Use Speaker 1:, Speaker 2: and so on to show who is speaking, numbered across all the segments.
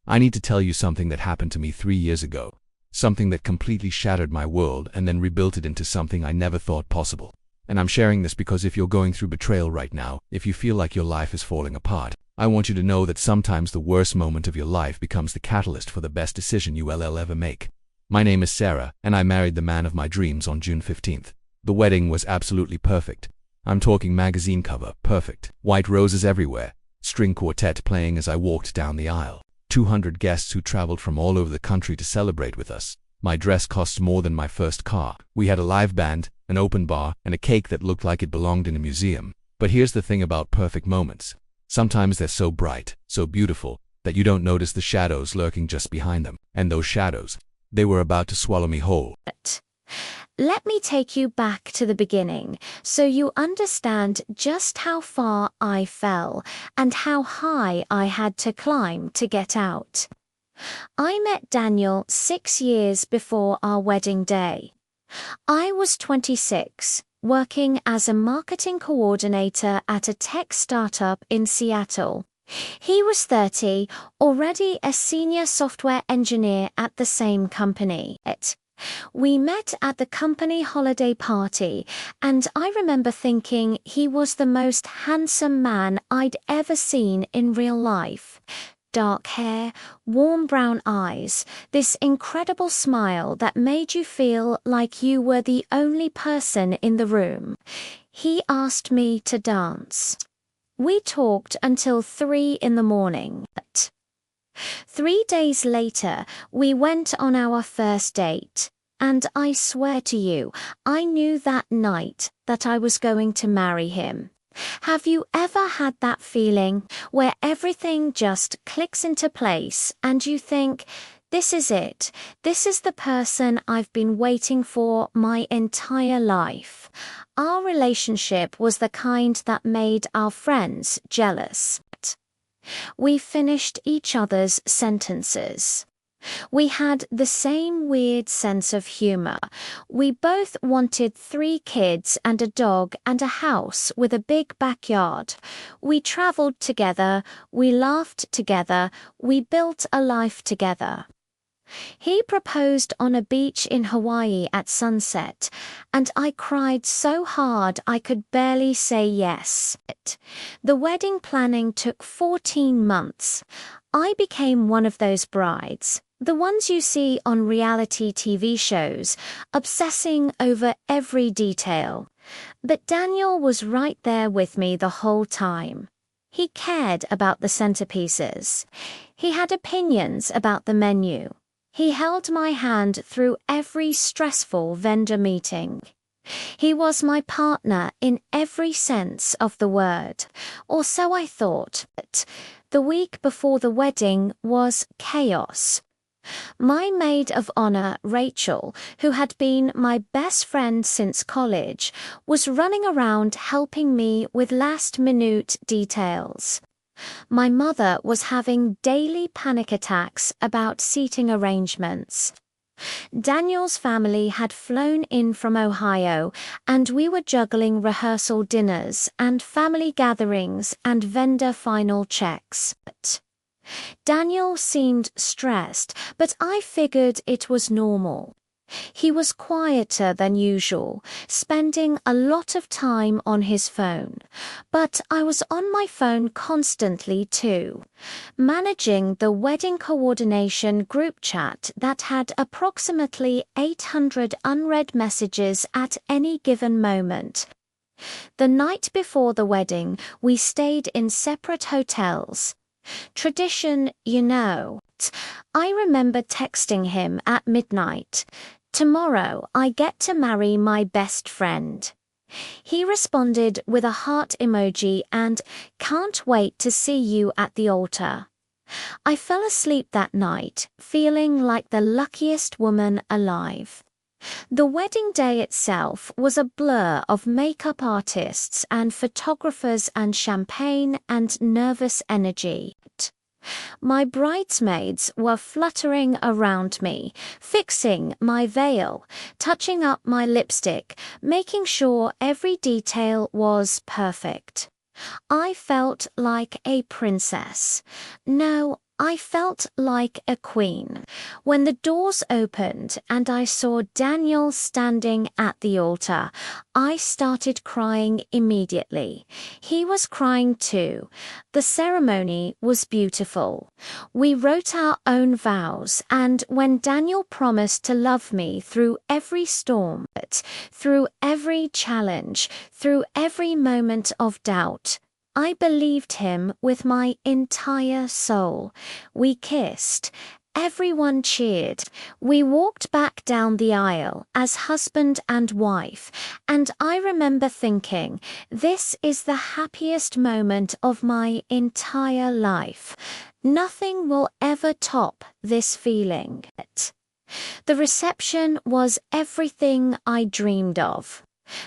Speaker 1: I need to tell you something that happened to me 3 years ago. Something that completely shattered my world and then rebuilt it into something I never thought possible. And I'm sharing this because if you're going through betrayal right now, if you feel like your life is falling apart, I want you to know that sometimes the worst moment of your life becomes the catalyst for the best decision you will ever make. My name is Sarah, and I married the man of my dreams on June 15th. The wedding was absolutely perfect. I'm talking magazine cover, perfect. White roses everywhere, string quartet playing as I walked down the aisle. 200 guests who traveled from all over the country to celebrate with us. My dress cost more than my first car. We had a live band, an open bar, and a cake that looked like it belonged in a museum. But here's the thing about perfect moments. Sometimes they're so bright, so beautiful, that you don't notice the shadows lurking just behind them. And those shadows, they were about to swallow me whole.
Speaker 2: Let me take you back to the beginning so you understand just how far I fell and how high I had to climb to get out. I met Daniel 6 years before our wedding day. I was 26, working as a marketing coordinator at a tech startup in Seattle. He was 30, already a senior software engineer at the same company. We met at the company holiday party, and I remember thinking he was the most handsome man I'd ever seen in real life. Dark hair, warm brown eyes, this incredible smile that made you feel like you were the only person in the room. He asked me to dance. We talked until 3 in the morning. 3 days later, we went on our first date, and I swear to you, I knew that night that I was going to marry him. Have you ever had that feeling where everything just clicks into place and you think, this is it, this is the person I've been waiting for my entire life? Our relationship was the kind that made our friends jealous. We finished each other's sentences. We had the same weird sense of humor. We both wanted 3 kids and a dog and a house with a big backyard. We traveled together, we laughed together, we built a life together. He proposed on a beach in Hawaii at sunset, and I cried so hard I could barely say yes. The wedding planning took 14 months. I became one of those brides, the ones you see on reality TV shows, obsessing over every detail. But Daniel was right there with me the whole time. He cared about the centerpieces. He had opinions about the menu. He held my hand through every stressful vendor meeting. He was my partner in every sense of the word, or so I thought. But the week before the wedding was chaos. My maid of honor, Rachel, who had been my best friend since college, was running around helping me with last-minute details. My mother was having daily panic attacks about seating arrangements. Daniel's family had flown in from Ohio, and we were juggling rehearsal dinners and family gatherings and vendor final checks. Daniel seemed stressed, but I figured it was normal. He was quieter than usual, spending a lot of time on his phone. But I was on my phone constantly too, managing the wedding coordination group chat that had approximately 800 unread messages at any given moment. The night before the wedding, we stayed in separate hotels. Tradition, you know. I remember texting him at midnight, "Tomorrow I get to marry my best friend." He responded with a heart emoji and "Can't wait to see you at the altar." I fell asleep that night, feeling like the luckiest woman alive. The wedding day itself was a blur of makeup artists and photographers and champagne and nervous energy. My bridesmaids were fluttering around me, fixing my veil, touching up my lipstick, making sure every detail was perfect. I felt like a princess. No, I felt like a queen. When the doors opened and I saw Daniel standing at the altar, I started crying immediately. He was crying too. The ceremony was beautiful. We wrote our own vows, and when Daniel promised to love me through every storm, through every challenge, through every moment of doubt, I believed him with my entire soul. We kissed. Everyone cheered. We walked back down the aisle as husband and wife, and I remember thinking, this is the happiest moment of my entire life. Nothing will ever top this feeling. The reception was everything I dreamed of.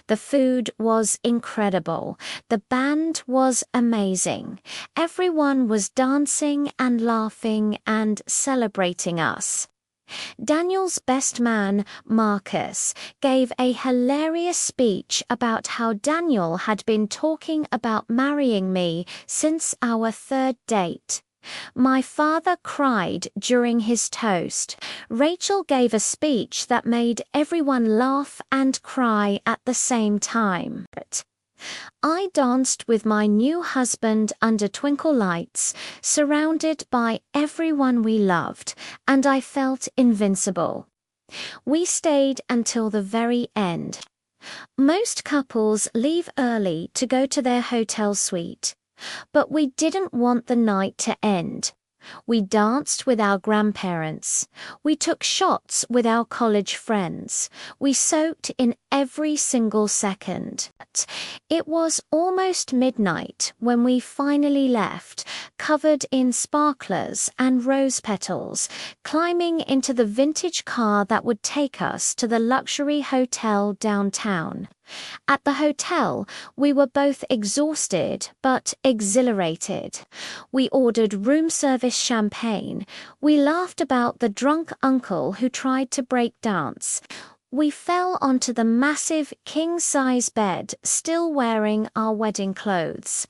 Speaker 2: The food was incredible. The band was amazing. Everyone was dancing and laughing and celebrating us. Daniel's best man, Marcus, gave a hilarious speech about how Daniel had been talking about marrying me since our third date. My father cried during his toast. Rachel gave a speech that made everyone laugh and cry at the same time. I danced with my new husband under twinkle lights, surrounded by everyone we loved, and I felt invincible. We stayed until the very end. Most couples leave early to go to their hotel suite. But we didn't want the night to end. We danced with our grandparents. We took shots with our college friends. We soaked in every single second. It was almost midnight when we finally left, covered in sparklers and rose petals, climbing into the vintage car that would take us to the luxury hotel downtown. At the hotel, we were both exhausted but exhilarated. We ordered room service champagne. We laughed about the drunk uncle who tried to break dance. We fell onto the massive king-size bed, still wearing our wedding clothes.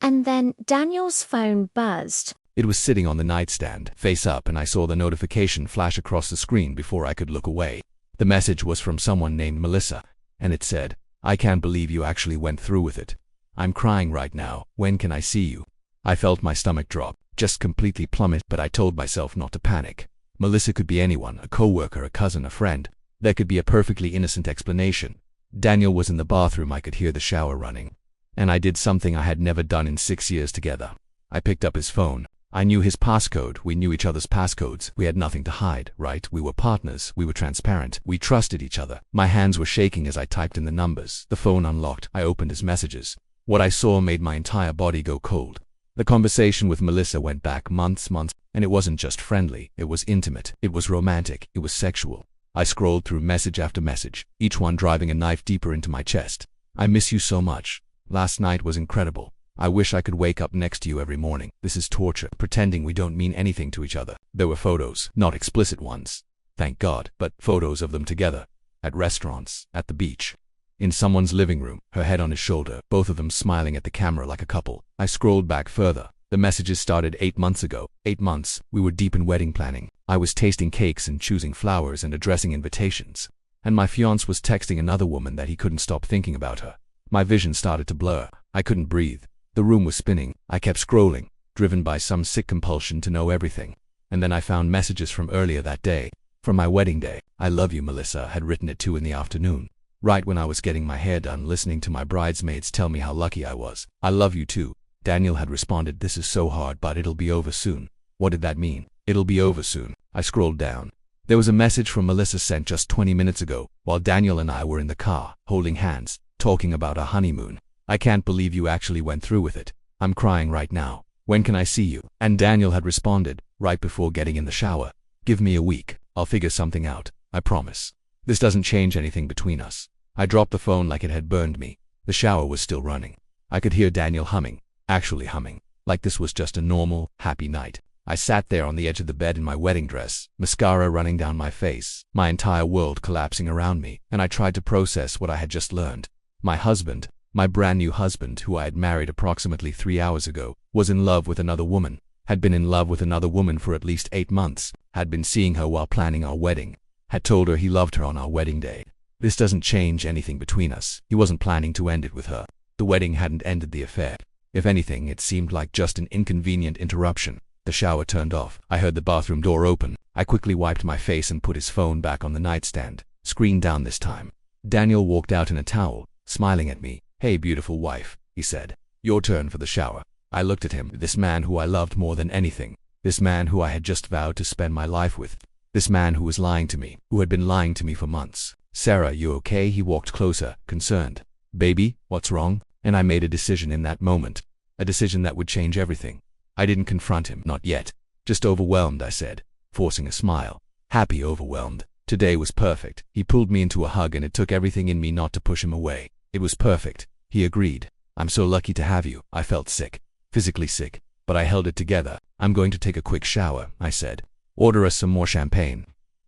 Speaker 2: And then Daniel's phone buzzed.
Speaker 1: It was sitting on the nightstand, face up, and I saw the notification flash across the screen before I could look away. The message was from someone named Melissa, and it said, "I can't believe you actually went through with it. I'm crying right now. When can I see you?" I felt my stomach drop, just completely plummet, but I told myself not to panic. Melissa could be anyone, a coworker, a cousin, a friend. There could be a perfectly innocent explanation. Daniel was in the bathroom. I could hear the shower running. And I did something I had never done in 6 years together. I picked up his phone. I knew his passcode. We knew each other's passcodes. We had nothing to hide, right? We were partners. We were transparent. We trusted each other. My hands were shaking as I typed in the numbers. The phone unlocked. I opened his messages. What I saw made my entire body go cold. The conversation with Melissa went back months, and it wasn't just friendly. It was intimate. It was romantic. It was sexual. I scrolled through message after message, each one driving a knife deeper into my chest. "I miss you so much. Last night was incredible. I wish I could wake up next to you every morning. This is torture, pretending we don't mean anything to each other." There were photos, not explicit ones, thank God, but photos of them together, at restaurants, at the beach, in someone's living room, her head on his shoulder, both of them smiling at the camera like a couple. I scrolled back further. The messages started 8 months ago. 8 months. We were deep in wedding planning. I was tasting cakes and choosing flowers and addressing invitations. And my fiancé was texting another woman that he couldn't stop thinking about her. My vision started to blur. I couldn't breathe. The room was spinning. I kept scrolling, driven by some sick compulsion to know everything. And then I found messages from earlier that day, from my wedding day. "I love you," Melissa had written at 2 in the afternoon, right when I was getting my hair done, listening to my bridesmaids tell me how lucky I was. "I love you too." Daniel had responded, "This is so hard, but it'll be over soon." What did that mean? It'll be over soon. I scrolled down. There was a message from Melissa sent just 20 minutes ago, while Daniel and I were in the car, holding hands, talking about our honeymoon. "I can't believe you actually went through with it. I'm crying right now. When can I see you?" And Daniel had responded, right before getting in the shower, "Give me a week. I'll figure something out. I promise. This doesn't change anything between us." I dropped the phone like it had burned me. The shower was still running. I could hear Daniel humming, actually humming, like this was just a normal, happy night. I sat there on the edge of the bed in my wedding dress, mascara running down my face, my entire world collapsing around me, and I tried to process what I had just learned. My husband, my brand new husband, who I had married approximately 3 hours ago, was in love with another woman. Had been in love with another woman for at least 8 months, had been seeing her while planning our wedding, had told her he loved her on our wedding day. This doesn't change anything between us. He wasn't planning to end it with her. The wedding hadn't ended the affair. If anything, it seemed like just an inconvenient interruption. The shower turned off. I heard the bathroom door open. I quickly wiped my face and put his phone back on the nightstand. Screen down this time. Daniel walked out in a towel, smiling at me. "Hey, beautiful wife," he said. "Your turn for the shower." I looked at him. This man who I loved more than anything. This man who I had just vowed to spend my life with. This man who was lying to me, who had been lying to me for months. "Sarah, you okay?" He walked closer, concerned. "Baby, what's wrong?" And I made a decision in that moment. A decision that would change everything. I didn't confront him, not yet. "Just overwhelmed," I said, forcing a smile. "Happy overwhelmed. Today was perfect." He pulled me into a hug and it took everything in me not to push him away. "It was perfect," he agreed. "I'm so lucky to have you." I felt sick, physically sick, but I held it together. "I'm going to take a quick shower," I said. "Order us some more champagne."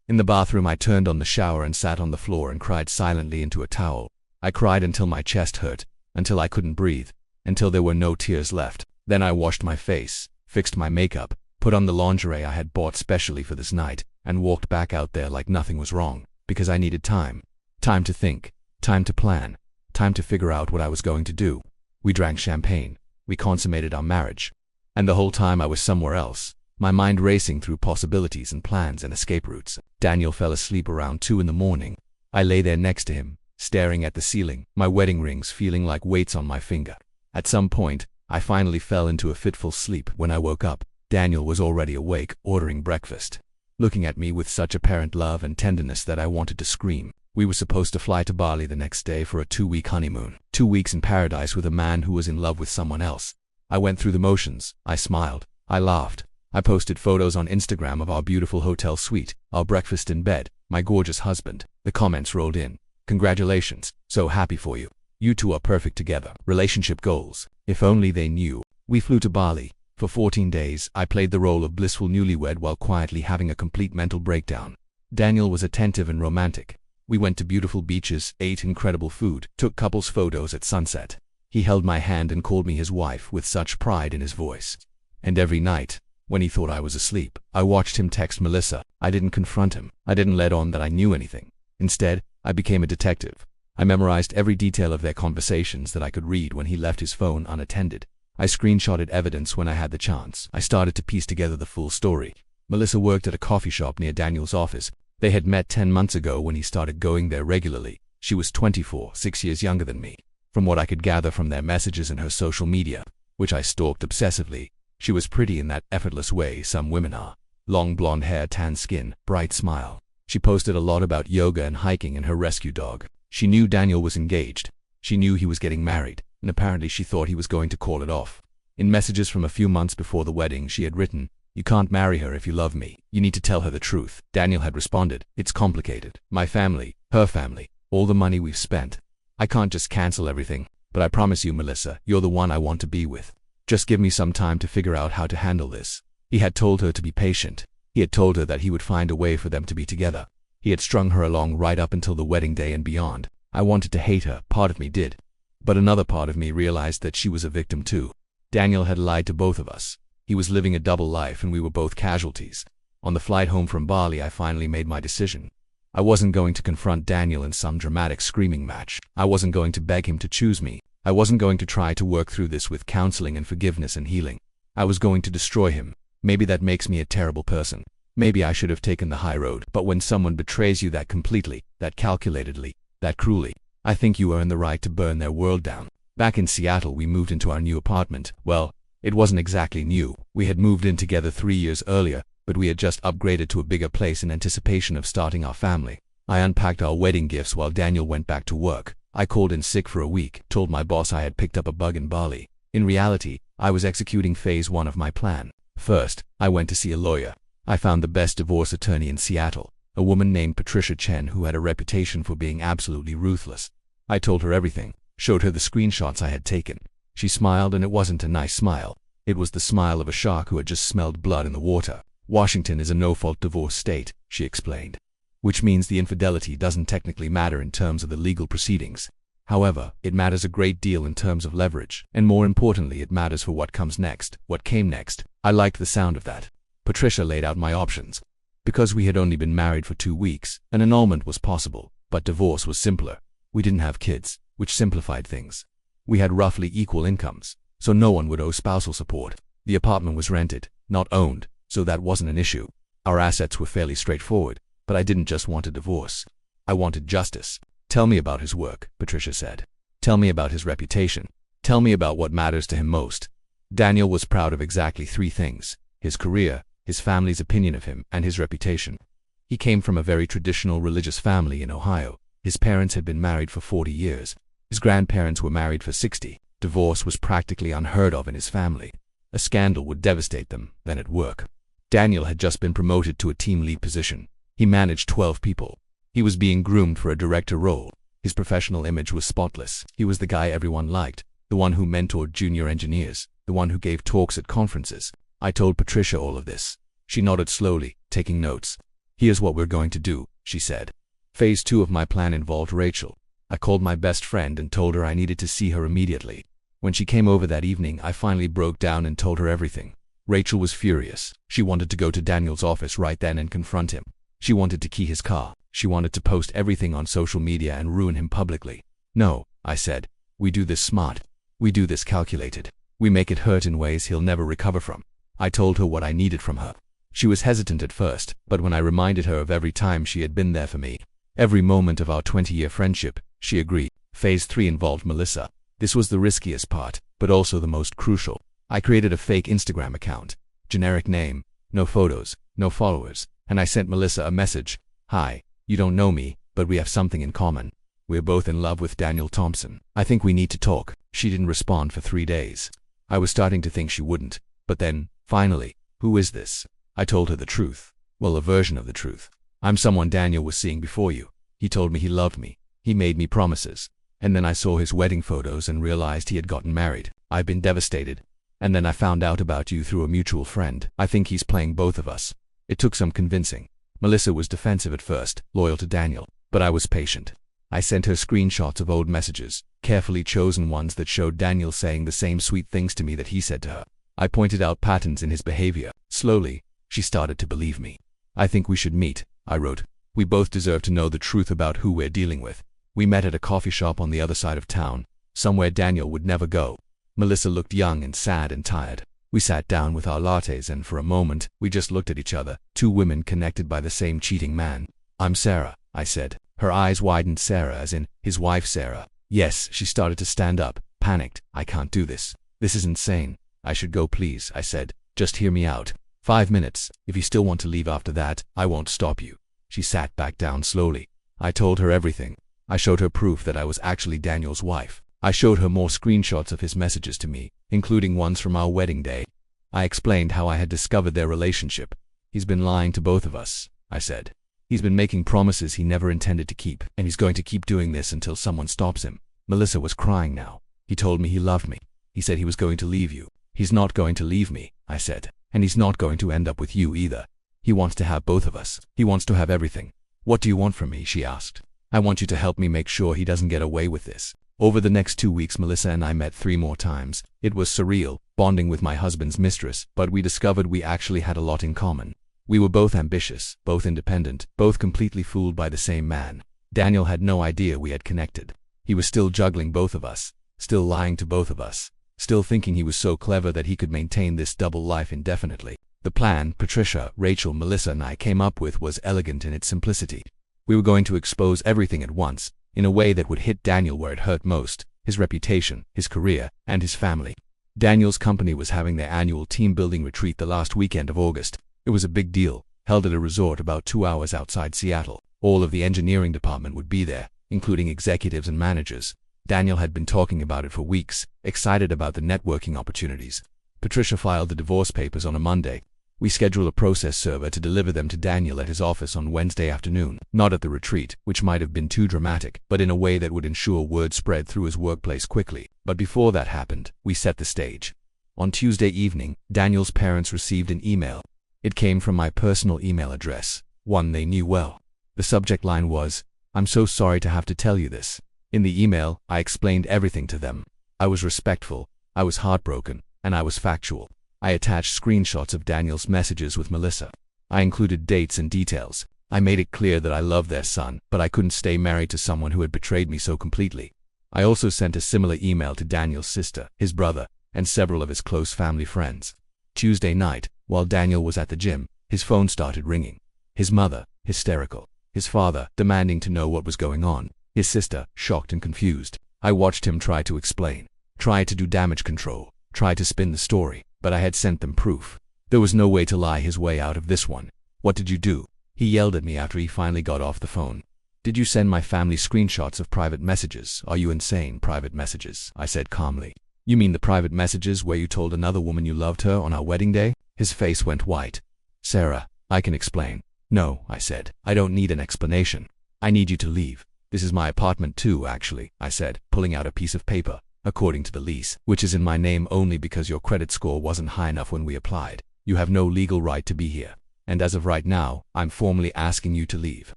Speaker 1: In the bathroom, I turned on the shower and sat on the floor and cried silently into a towel. I cried until my chest hurt, until I couldn't breathe, until there were no tears left. Then I washed my face, fixed my makeup, put on the lingerie I had bought specially for this night, and walked back out there like nothing was wrong, because I needed time. Time to think, time to plan, time to figure out what I was going to do. We drank champagne. We consummated our marriage. And the whole time I was somewhere else, my mind racing through possibilities and plans and escape routes. Daniel fell asleep around 2 in the morning. I lay there next to him, staring at the ceiling, my wedding rings feeling like weights on my finger. At some point, I finally fell into a fitful sleep. When I woke up, Daniel was already awake, ordering breakfast, looking at me with such apparent love and tenderness that I wanted to scream. We were supposed to fly to Bali the next day for a 2-week honeymoon. 2 weeks in paradise with a man who was in love with someone else. I went through the motions. I smiled. I laughed. I posted photos on Instagram of our beautiful hotel suite, our breakfast in bed, my gorgeous husband. The comments rolled in. "Congratulations. So happy for you. You two are perfect together." Relationship goals. If only they knew. We flew to Bali. For 14 days, I played the role of blissful newlywed while quietly having a complete mental breakdown. Daniel was attentive and romantic. We went to beautiful beaches, ate incredible food, took couples photos at sunset. He held my hand and called me his wife with such pride in his voice. And every night, when he thought I was asleep, I watched him text Melissa. I didn't confront him. I didn't let on that I knew anything. Instead, I became a detective. I memorized every detail of their conversations that I could read when he left his phone unattended. I screenshotted evidence when I had the chance. I started to piece together the full story. Melissa worked at a coffee shop near Daniel's office. They had met 10 months ago when he started going there regularly. She was 24, 6 years younger than me. From what I could gather from their messages and her social media, which I stalked obsessively, she was pretty in that effortless way some women are. Long blonde hair, tan skin, bright smile. She posted a lot about yoga and hiking and her rescue dog. She knew Daniel was engaged. She knew he was getting married, and apparently she thought he was going to call it off. In messages from a few months before the wedding, she had written, "You can't marry her if you love me. You need to tell her the truth." Daniel had responded, "It's complicated. My family, her family, all the money we've spent. I can't just cancel everything, but I promise you, Melissa, you're the one I want to be with. Just give me some time to figure out how to handle this." He had told her to be patient. He had told her that he would find a way for them to be together. He had strung her along right up until the wedding day and beyond. I wanted to hate her, part of me did. But another part of me realized that she was a victim too. Daniel had lied to both of us. He was living a double life and we were both casualties. On the flight home from Bali, I finally made my decision. I wasn't going to confront Daniel in some dramatic screaming match. I wasn't going to beg him to choose me. I wasn't going to try to work through this with counseling and forgiveness and healing. I was going to destroy him. Maybe that makes me a terrible person. Maybe I should have taken the high road. But when someone betrays you that completely, that calculatedly, that cruelly, I think you earn the right to burn their world down. Back in Seattle, we moved into our new apartment. Well, it wasn't exactly new. We had moved in together 3 years earlier, but we had just upgraded to a bigger place in anticipation of starting our family. I unpacked our wedding gifts while Daniel went back to work. I called in sick for a week, told my boss I had picked up a bug in Bali. In reality, I was executing phase 1 of my plan. First, I went to see a lawyer. I found the best divorce attorney in Seattle, a woman named Patricia Chen who had a reputation for being absolutely ruthless. I told her everything, showed her the screenshots I had taken. She smiled, and it wasn't a nice smile. It was the smile of a shark who had just smelled blood in the water. "Washington is a no-fault divorce state," she explained, "which means the infidelity doesn't technically matter in terms of the legal proceedings. However, it matters a great deal in terms of leverage, and more importantly, it matters for what comes next, what came next. I liked the sound of that. Patricia laid out my options. Because we had only been married for 2 weeks, an annulment was possible, but divorce was simpler. We didn't have kids, which simplified things. We had roughly equal incomes, so no one would owe spousal support. The apartment was rented, not owned, so that wasn't an issue. Our assets were fairly straightforward, but I didn't just want a divorce. I wanted justice. Tell me about his work, Patricia said. Tell me about his reputation. Tell me about what matters to him most. Daniel was proud of exactly 3 things: his career, his family's opinion of him, and his reputation. He came from a very traditional religious family in Ohio. His parents had been married for 40 years. His grandparents were married for 60. Divorce was practically unheard of in his family. A scandal would devastate them, then at work. Daniel had just been promoted to a team lead position. He managed 12 people. He was being groomed for a director role. His professional image was spotless. He was the guy everyone liked, the one who mentored junior engineers, the one who gave talks at conferences. I told Patricia all of this. She nodded slowly, taking notes. Here's what we're going to do, she said. Phase 2 of my plan involved Rachel. I called my best friend and told her I needed to see her immediately. When she came over that evening, I finally broke down and told her everything. Rachel was furious. She wanted to go to Daniel's office right then and confront him. She wanted to key his car. She wanted to post everything on social media and ruin him publicly. No, I said. We do this smart. We do this calculated. We make it hurt in ways he'll never recover from. I told her what I needed from her. She was hesitant at first, but when I reminded her of every time she had been there for me, every moment of our 20-year friendship, she agreed. Phase 3 involved Melissa. This was the riskiest part, but also the most crucial. I created a fake Instagram account. Generic name, no photos, no followers, and I sent Melissa a message. Hi, you don't know me, but we have something in common. We're both in love with Daniel Thompson. I think we need to talk. She didn't respond for 3 days. I was starting to think she wouldn't, but then, finally, who is this? I told her the truth. Well, a version of the truth. I'm someone Daniel was seeing before you. He told me he loved me. He made me promises. And then I saw his wedding photos and realized he had gotten married. I've been devastated. And then I found out about you through a mutual friend. I think he's playing both of us. It took some convincing. Melissa was defensive at first, loyal to Daniel, but I was patient. I sent her screenshots of old messages, carefully chosen ones that showed Daniel saying the same sweet things to me that he said to her. I pointed out patterns in his behavior. Slowly, she started to believe me. I think we should meet, I wrote. We both deserve to know the truth about who we're dealing with. We met at a coffee shop on the other side of town, somewhere Daniel would never go. Melissa looked young and sad and tired. We sat down with our lattes and for a moment, we just looked at each other, 2 women connected by the same cheating man. I'm Sarah, I said. Her eyes widened. Sarah as in, his wife Sarah. Yes, she started to stand up, panicked. I can't do this. This is insane. I should go please, I said. Just hear me out. 5 minutes. If you still want to leave after that, I won't stop you. She sat back down slowly. I told her everything. I showed her proof that I was actually Daniel's wife. I showed her more screenshots of his messages to me, including ones from our wedding day. I explained how I had discovered their relationship. He's been lying to both of us, I said. He's been making promises he never intended to keep, and he's going to keep doing this until someone stops him. Melissa was crying now. He told me he loved me. He said he was going to leave you. He's not going to leave me, I said. And he's not going to end up with you either. He wants to have both of us. He wants to have everything. What do you want from me? She asked. I want you to help me make sure he doesn't get away with this. Over the next 2 weeks, Melissa and I met 3 more times. It was surreal, bonding with my husband's mistress, but we discovered we actually had a lot in common. We were both ambitious, both independent, both completely fooled by the same man. Daniel had no idea we had connected. He was still juggling both of us, still lying to both of us, still thinking he was so clever that he could maintain this double life indefinitely. The plan Patricia, Rachel, Melissa and I came up with was elegant in its simplicity. We were going to expose everything at once, in a way that would hit Daniel where it hurt most, his reputation, his career, and his family. Daniel's company was having their annual team-building retreat the last weekend of August. It was a big deal, held at a resort about 2 hours outside Seattle. All of the engineering department would be there, including executives and managers. Daniel had been talking about it for weeks, excited about the networking opportunities. Patricia filed the divorce papers on a Monday. We scheduled a process server to deliver them to Daniel at his office on Wednesday afternoon, not at the retreat, which might have been too dramatic, but in a way that would ensure word spread through his workplace quickly. But before that happened, we set the stage. On Tuesday evening, Daniel's parents received an email. It came from my personal email address, one they knew well. The subject line was, "I'm so sorry to have to tell you this. In the email, I explained everything to them. I was respectful, I was heartbroken, and I was factual. I attached screenshots of Daniel's messages with Melissa. I included dates and details. I made it clear that I loved their son, but I couldn't stay married to someone who had betrayed me so completely. I also sent a similar email to Daniel's sister, his brother, and several of his close family friends. Tuesday night, while Daniel was at the gym, his phone started ringing. His mother, hysterical. His father, demanding to know what was going on. His sister, shocked and confused. I watched him try to explain, try to do damage control, try to spin the story, but I had sent them proof. There was no way to lie his way out of this one. What did you do? He yelled at me after he finally got off the phone. Did you send my family screenshots of private messages? Are you insane? Private messages, I said calmly. You mean the private messages where you told another woman you loved her on our wedding day? His face went white. Sarah, I can explain. No, I said. I don't need an explanation. I need you to leave. This is my apartment too, actually, I said, pulling out a piece of paper. According to the lease, which is in my name only because your credit score wasn't high enough when we applied, you have no legal right to be here. And as of right now, I'm formally asking you to leave.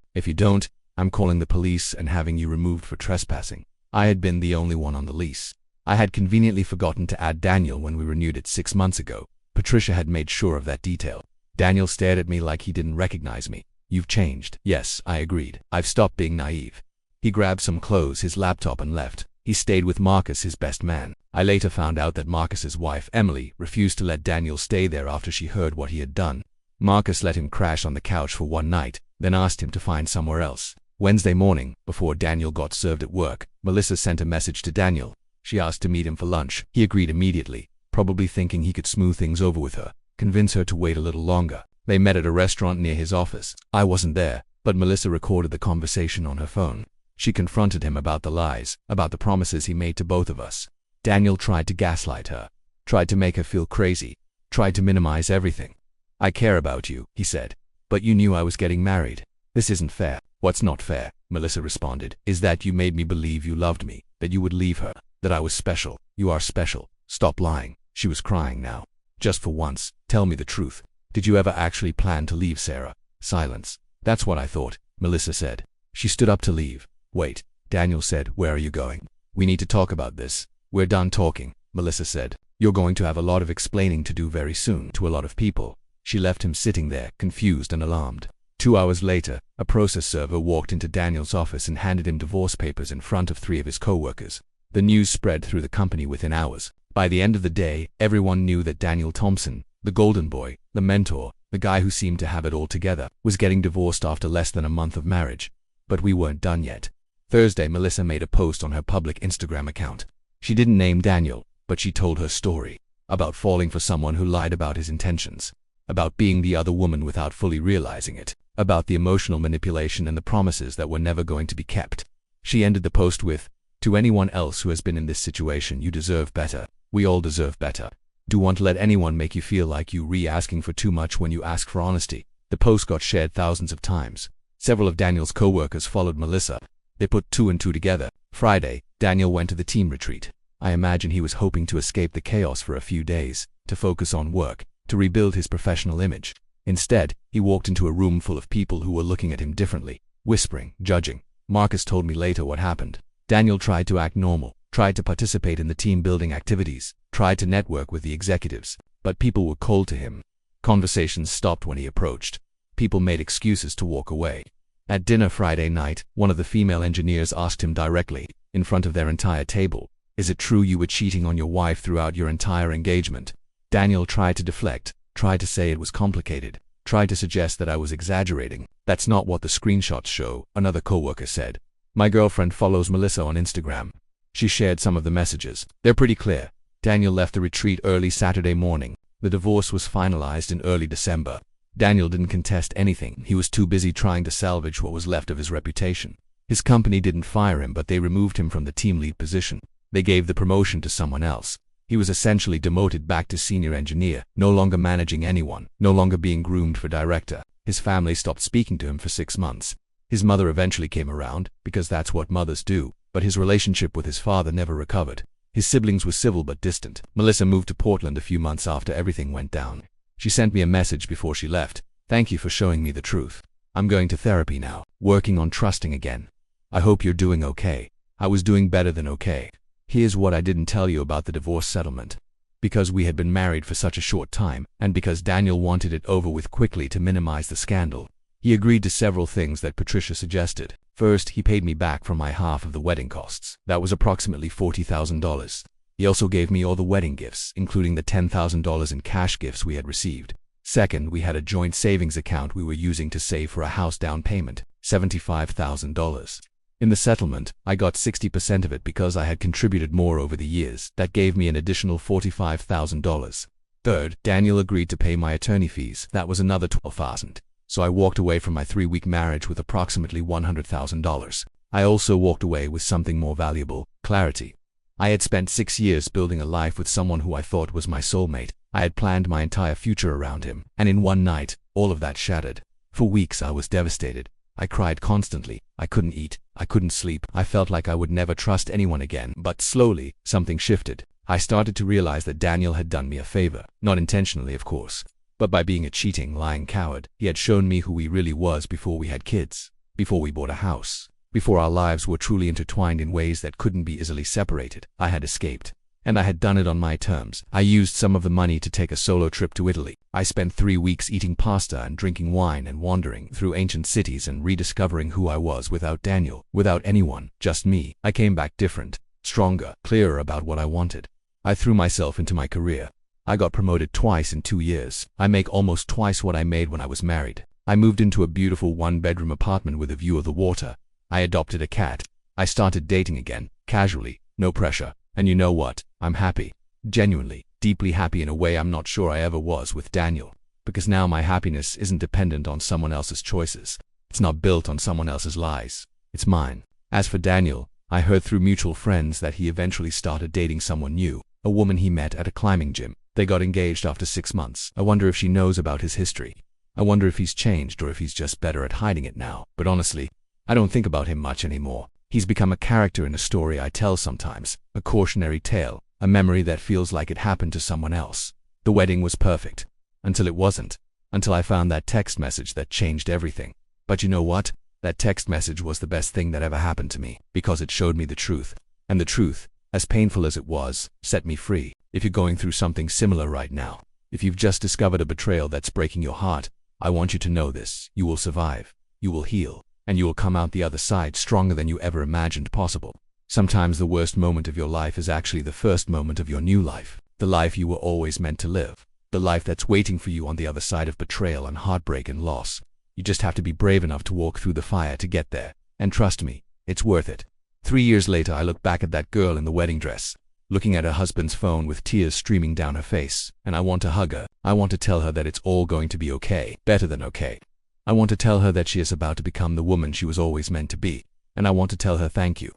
Speaker 1: If you don't, I'm calling the police and having you removed for trespassing. I had been the only one on the lease. I had conveniently forgotten to add Daniel when we renewed it 6 months ago. Patricia had made sure of that detail. Daniel stared at me like he didn't recognize me. You've changed. Yes, I agreed. I've stopped being naive. He grabbed some clothes, his laptop, and left. He stayed with Marcus, his best man. I later found out that Marcus's wife, Emily, refused to let Daniel stay there after she heard what he had done. Marcus let him crash on the couch for one night, then asked him to find somewhere else. Wednesday morning, before Daniel got served at work, Melissa sent a message to Daniel. She asked to meet him for lunch. He agreed immediately, probably thinking he could smooth things over with her, convince her to wait a little longer. They met at a restaurant near his office. I wasn't there, but Melissa recorded the conversation on her phone. She confronted him about the lies, about the promises he made to both of us. Daniel tried to gaslight her, tried to make her feel crazy, tried to minimize everything. I care about you, he said, but you knew I was getting married. This isn't fair. What's not fair, Melissa responded, is that you made me believe you loved me, that you would leave her, that I was special. You are special. Stop lying. She was crying now. Just for once, tell me the truth. Did you ever actually plan to leave, Sarah? Silence. That's what I thought, Melissa said. She stood up to leave. Wait, Daniel said, where are you going? We need to talk about this. We're done talking, Melissa said. You're going to have a lot of explaining to do very soon to a lot of people. She left him sitting there, confused and alarmed. 2 hours later, a process server walked into Daniel's office and handed him divorce papers in front of 3 of his co-workers. The news spread through the company within hours. By the end of the day, everyone knew that Daniel Thompson, the golden boy, the mentor, the guy who seemed to have it all together, was getting divorced after less than a month of marriage. But we weren't done yet. Thursday, Melissa made a post on her public Instagram account. She didn't name Daniel, but she told her story. About falling for someone who lied about his intentions. About being the other woman without fully realizing it. About the emotional manipulation and the promises that were never going to be kept. She ended the post with, "To anyone else who has been in this situation, you deserve better. We all deserve better. Do not let anyone make you feel like you asking for too much when you ask for honesty." The post got shared thousands of times. Several of Daniel's co-workers followed Melissa. They put 2 and 2 together. Friday, Daniel went to the team retreat. I imagine he was hoping to escape the chaos for a few days, to focus on work, to rebuild his professional image. Instead, he walked into a room full of people who were looking at him differently, whispering, judging. Marcus told me later what happened. Daniel tried to act normal, tried to participate in the team-building activities, tried to network with the executives, but people were cold to him. Conversations stopped when he approached. People made excuses to walk away. At dinner Friday night, one of the female engineers asked him directly, in front of their entire table, "Is it true you were cheating on your wife throughout your entire engagement?" Daniel tried to deflect, tried to say it was complicated, tried to suggest that I was exaggerating. "That's not what the screenshots show," another coworker said. "My girlfriend follows Melissa on Instagram. She shared some of the messages. They're pretty clear." Daniel left the retreat early Saturday morning. The divorce was finalized in early December. Daniel didn't contest anything. He was too busy trying to salvage what was left of his reputation. His company didn't fire him, but they removed him from the team lead position. They gave the promotion to someone else. He was essentially demoted back to senior engineer, no longer managing anyone, no longer being groomed for director. His family stopped speaking to him for 6 months. His mother eventually came around, because that's what mothers do, but his relationship with his father never recovered. His siblings were civil but distant. Melissa moved to Portland a few months after everything went down. She sent me a message before she left. "Thank you for showing me the truth. I'm going to therapy now, working on trusting again. I hope you're doing okay. I was doing better than okay. Here's what I didn't tell you about the divorce settlement. Because we had been married for such a short time, and because Daniel wanted it over with quickly to minimize the scandal, he agreed to several things that Patricia suggested. First, he paid me back for my half of the wedding costs. That was approximately $40,000. He also gave me all the wedding gifts, including the $10,000 in cash gifts we had received. Second, we had a joint savings account we were using to save for a house down payment, $75,000. In the settlement, I got 60% of it because I had contributed more over the years. That gave me an additional $45,000. Third, Daniel agreed to pay my attorney fees. That was another $12,000. So I walked away from my 3-week marriage with approximately $100,000. I also walked away with something more valuable: clarity. I had spent 6 years building a life with someone who I thought was my soulmate. I had planned my entire future around him, and in one night, all of that shattered. For weeks I was devastated. I cried constantly. I couldn't eat. I couldn't sleep. I felt like I would never trust anyone again. But slowly, something shifted. I started to realize that Daniel had done me a favor. Not intentionally, of course, but by being a cheating, lying coward. He had shown me who he really was before we had kids, before we bought a house, before our lives were truly intertwined in ways that couldn't be easily separated. I had escaped, and I had done it on my terms. I used some of the money to take a solo trip to Italy. I spent 3 weeks eating pasta and drinking wine and wandering through ancient cities and rediscovering who I was without Daniel, without anyone, just me. I came back different, stronger, clearer about what I wanted. I threw myself into my career. I got promoted twice in 2 years. I make almost twice what I made when I was married. I moved into a beautiful 1-bedroom apartment with a view of the water. I adopted a cat. I started dating again, casually, no pressure. And you know what? I'm happy. Genuinely, deeply happy in a way I'm not sure I ever was with Daniel. Because now my happiness isn't dependent on someone else's choices. It's not built on someone else's lies. It's mine. As for Daniel, I heard through mutual friends that he eventually started dating someone new, a woman he met at a climbing gym. They got engaged after 6 months. I wonder if she knows about his history. I wonder if he's changed or if he's just better at hiding it now. But honestly, I don't think about him much anymore. He's become a character in a story I tell sometimes, a cautionary tale, a memory that feels like it happened to someone else. The wedding was perfect. Until it wasn't. Until I found that text message that changed everything. But you know what? That text message was the best thing that ever happened to me, because it showed me the truth. And the truth, as painful as it was, set me free. If you're going through something similar right now, if you've just discovered a betrayal that's breaking your heart, I want you to know this: you will survive, you will heal, and you will come out the other side stronger than you ever imagined possible. Sometimes the worst moment of your life is actually the first moment of your new life, the life you were always meant to live, the life that's waiting for you on the other side of betrayal and heartbreak and loss. You just have to be brave enough to walk through the fire to get there, and trust me, it's worth it. 3 years later, I look back at that girl in the wedding dress, looking at her husband's phone with tears streaming down her face, and I want to hug her. I want to tell her that it's all going to be okay, better than okay. I want to tell her that she is about to become the woman she was always meant to be, and I want to tell her thank you.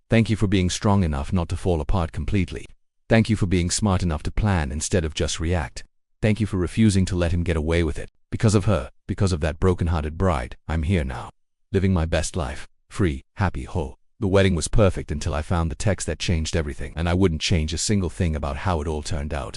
Speaker 1: Thank you for being strong enough not to fall apart completely. Thank you for being smart enough to plan instead of just react. Thank you for refusing to let him get away with it. Because of her, because of that broken-hearted bride, I'm here now, living my best life, free, happy, whole. The wedding was perfect until I found the text that changed everything, and I wouldn't change a single thing about how it all turned out.